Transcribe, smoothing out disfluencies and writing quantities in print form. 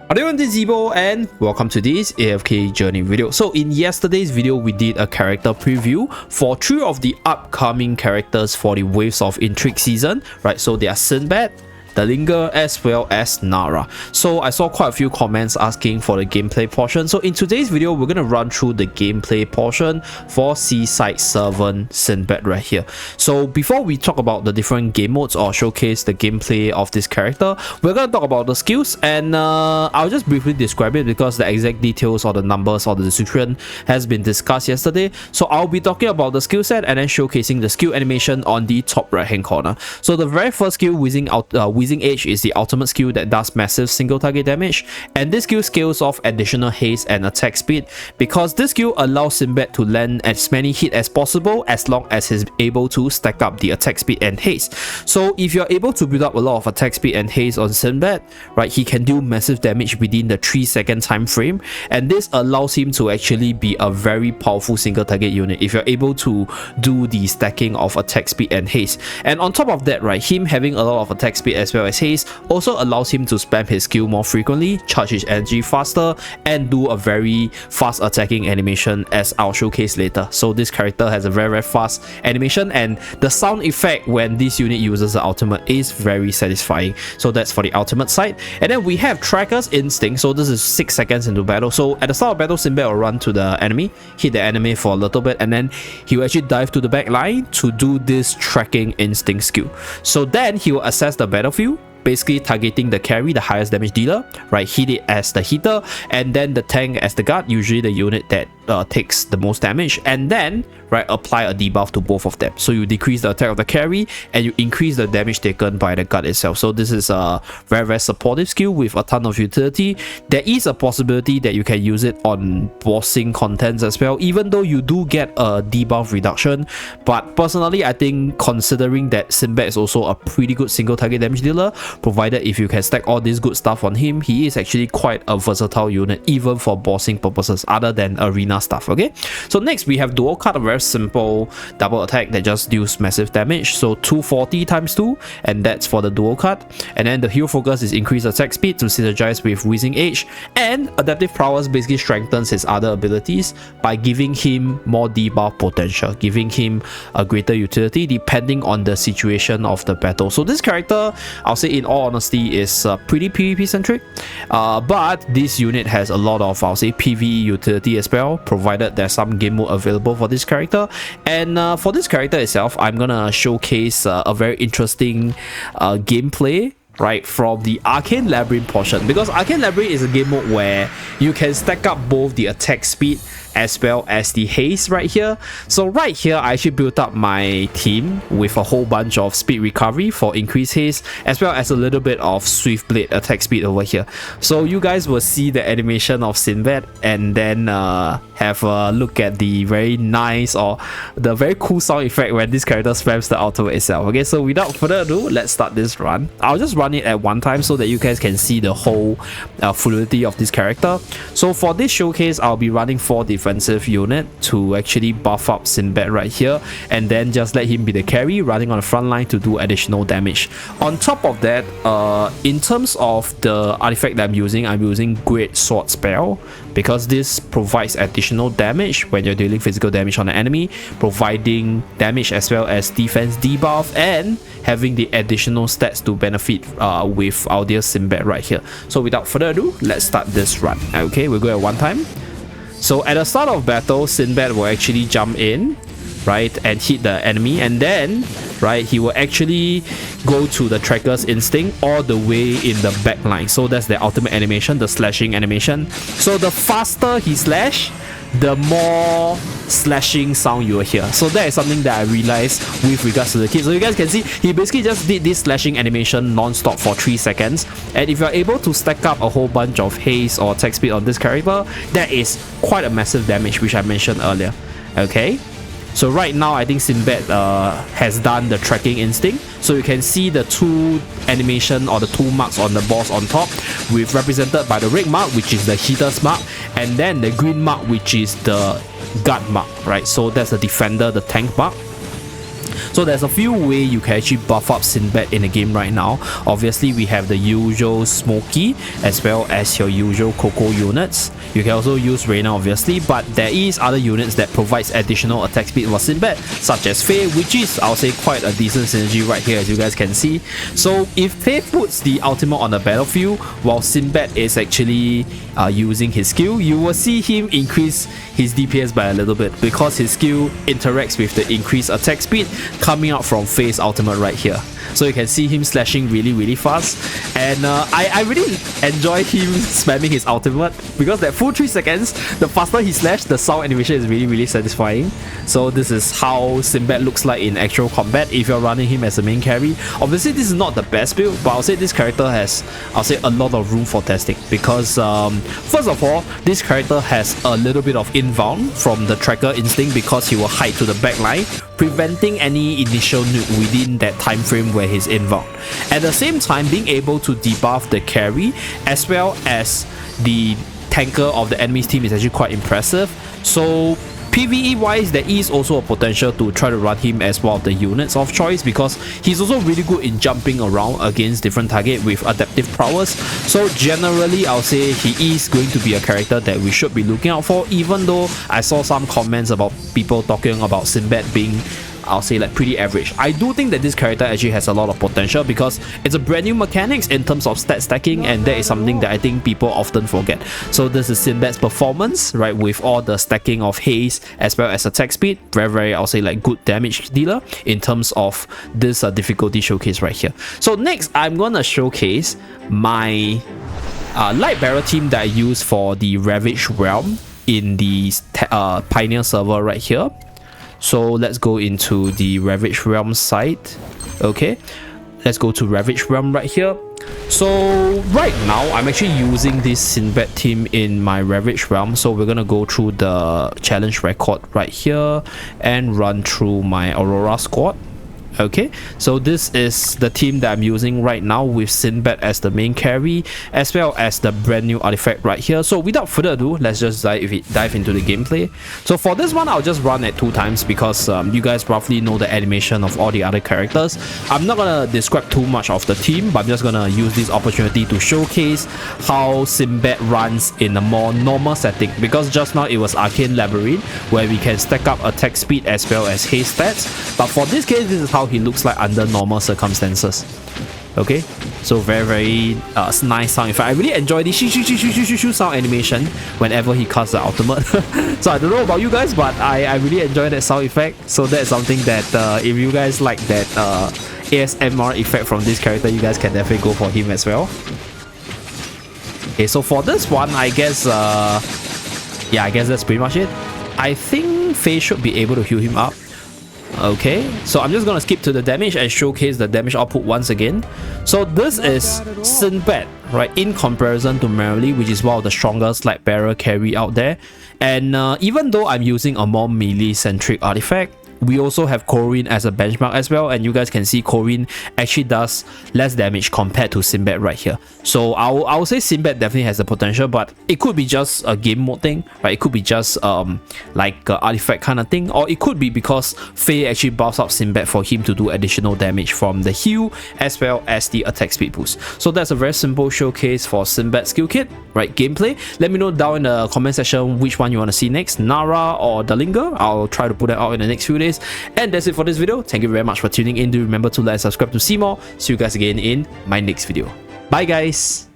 Hello, this is Zeeebo and welcome to this AFK journey video. So in yesterday's video, we did a character preview for 3 of the upcoming characters for the Waves of Intrigue season, right? So they are Sinbad, the Linger, as well as Nara. So I saw quite a few comments asking for the gameplay portion. So in today's video, we're going to run through the gameplay portion for Seaside Servant Sinbad right here. So before we talk about the different game modes or showcase the gameplay of this character, we're going to talk about the skills, and I'll just briefly describe it because the exact details or the numbers or the description has been discussed yesterday. So I'll be talking about the skill set and then showcasing the skill animation on the top right hand corner. So the very first skill, Wheezing Age, is the ultimate skill that does massive single target damage, and this skill scales off additional haste and attack speed because this skill allows Sinbad to land as many hits as possible as long as he's able to stack up the attack speed and haste. So if you're able to build up a lot of attack speed and haste on Sinbad, right, he can do massive damage within the 3-second time frame, and this allows him to actually be a very powerful single target unit if you're able to do the stacking of attack speed and haste. And on top of that, right, him having a lot of attack speed as well as haste also allows him to spam his skill more frequently, charge his energy faster, and do a very fast attacking animation, as I'll showcase later. So this character has a very fast animation, and the sound effect when this unit uses the ultimate is very satisfying. So that's for the ultimate side. And then we have Tracker's Instinct. So this is 6 seconds into battle. So at the start of battle, Sinbad will run to the enemy, hit the enemy for a little bit, and then he will actually dive to the back line to do this Tracking Instinct skill. So then he will assess the battlefield, basically targeting the carry, the highest damage dealer, right? Hit it as the hitter, and then the tank as the guard, usually the unit that takes the most damage, and then right, apply a debuff to both of them. So you decrease the attack of the carry and you increase the damage taken by the guard itself. So this is a very supportive skill with a ton of utility. There is a possibility that you can use it on bossing contents as well, even though you do get a debuff reduction. But personally, I think considering that Sinbad is also a pretty good single target damage dealer, provided if you can stack all this good stuff on him, he is actually quite a versatile unit even for bossing purposes other than arena stuff. Okay, so next we have dual cut, a very simple double attack that just deals massive damage. So 240 times 2, and that's for the dual cut. And then the hero focus is increased attack speed to synergize with Wheezing Age, and adaptive prowess basically strengthens his other abilities by giving him more debuff potential, giving him a greater utility depending on the situation of the battle. So this character, I'll say in all honesty, is pretty PvP centric, but this unit has a lot of, I'll say, PvE utility as well, provided there's some game mode available for this character. And for this character itself, I'm gonna showcase a very interesting gameplay, right, from the Arcane Labyrinth portion, because Arcane Labyrinth is a game mode where you can stack up both the attack speed as well as the haste right here. So right here, I actually built up my team with a whole bunch of speed recovery for increased haste, as well as a little bit of Swift Blade attack speed over here. So you guys will see the animation of Sinbad, and then have a look at the very nice or the very cool sound effect when this character spams the ultimate itself. Okay, so without further ado, let's start this run. I'll just run it at one time so that you guys can see the whole fluidity of this character. So for this showcase, I'll be running 4 defensive unit to actually buff up Sinbad right here, and then just let him be the carry, running on the front line to do additional damage. On top of that, in terms of the artifact that I'm using Great Sword Spell, because this provides additional damage when you're dealing physical damage on the enemy, providing damage as well as defense debuff, and having the additional stats to benefit with our dear Sinbad right here. So without further ado, let's start this run. Okay, we'll go at one time. So at the start of battle, Sinbad will actually jump in, right, and hit the enemy, and then, right, he will actually go to the Tracker's Instinct all the way in the back line. So that's the ultimate animation, the slashing animation. So the faster he slash, the more slashing sound you will hear. So that is something that I realized with regards to the kit. So you guys can see he basically just did this slashing animation non-stop for 3 seconds, and if you're able to stack up a whole bunch of haste or attack speed on this character, that is quite a massive damage, which I mentioned earlier. Okay, so right now I think Sinbad has done the Tracking Instinct. So you can see the 2 animation or the 2 marks on the boss on top, with represented by the red mark, which is the hitter's mark, and then the green mark, which is the guard mark, right? So that's the defender, the tank mark. So there's a few ways you can actually buff up Sinbad in the game right now. Obviously, we have the usual Smoky as well as your usual Coco units. You can also use Reina obviously, but there is other units that provides additional attack speed for Sinbad, such as Faye, which is, I'll say, quite a decent synergy right here as you guys can see. So if Faye puts the ultimate on the battlefield while Sinbad is actually using his skill, you will see him increase his DPS by a little bit because his skill interacts with the increased attack speed coming out from Faye's ultimate right here. So you can see him slashing really fast, and I really enjoy him spamming his ultimate because that full 3 seconds, the faster he slashes, the sound animation is really satisfying. So this is how Sinbad looks like in actual combat if you're running him as a main carry. Obviously this is not the best build, but I'll say this character has, I'll say, a lot of room for testing because first of all, this character has a little bit of inbound from the tracker instinct because he will hide to the back line, preventing any initial nuke within that time frame where he's inbound. At the same time, being able to debuff the carry as well as the tanker of the enemy's team is actually quite impressive. So PvE wise, there is also a potential to try to run him as one of the units of choice because he's also really good in jumping around against different targets with adaptive prowess. So generally, I'll say he is going to be a character that we should be looking out for, even though I saw some comments about people talking about Sinbad being, I'll say, like pretty average. I do think that this character actually has a lot of potential because it's a brand new mechanics in terms of stat stacking, and that is something that I think people often forget. So this is Sinbad's performance, right, with all the stacking of haste as well as attack speed. Very, I'll say, like good damage dealer in terms of this difficulty showcase right here. So next, I'm gonna showcase my light bearer team that I use for the Ravage Realm in the Pioneer server right here. So let's go into the Ravage Realm site. Okay, let's go to Ravage Realm right here. So right now I'm actually using this Sinbad team in my Ravage Realm. So we're gonna go through the challenge record right here and run through my Aurora squad. Okay, so this is the team that I'm using right now with Sinbad as the main carry as well as the brand new artifact right here. So without further ado, let's just dive into the gameplay. So for this one, I'll just run it 2 times because you guys roughly know the animation of all the other characters. I'm not gonna describe too much of the team, but I'm just gonna use this opportunity to showcase how Sinbad runs in a more normal setting, because just now it was Arcane Labyrinth where we can stack up attack speed as well as haste stats, but for this case, this is how he looks like under normal circumstances. Okay, so very nice sound effect. I really enjoy this shoo sound animation whenever he casts the ultimate. So I don't know about you guys, but I really enjoy that sound effect. So that's something that if you guys like that ASMR effect from this character, you guys can definitely go for him as well. Okay, so for this one, I guess yeah, I guess that's pretty much it. I think Faye should be able to heal him up. Okay, so I'm just gonna skip to the damage and showcase the damage output once again. So this is Sinbad, right, in comparison to Merrily, which is one of the strongest light bearer carry out there. And even though I'm using a more melee centric artifact, we also have Corrin as a benchmark as well, and you guys can see Corrin actually does less damage compared to Sinbad right here. So I'll say Sinbad definitely has the potential, but it could be just a game mode thing, right? It could be just like a artifact kind of thing, or it could be because Faye actually buffs up Sinbad for him to do additional damage from the heal as well as the attack speed boost. So that's a very simple showcase for Sinbad skill kit, right? Gameplay. Let me know down in the comment section which one you want to see next, Nara or Dalinga. I'll try to put it out in the next few days. And that's it for this video. Thank you very much for tuning in. Do remember to like and subscribe to see more. See you guys again in my next video. Bye guys.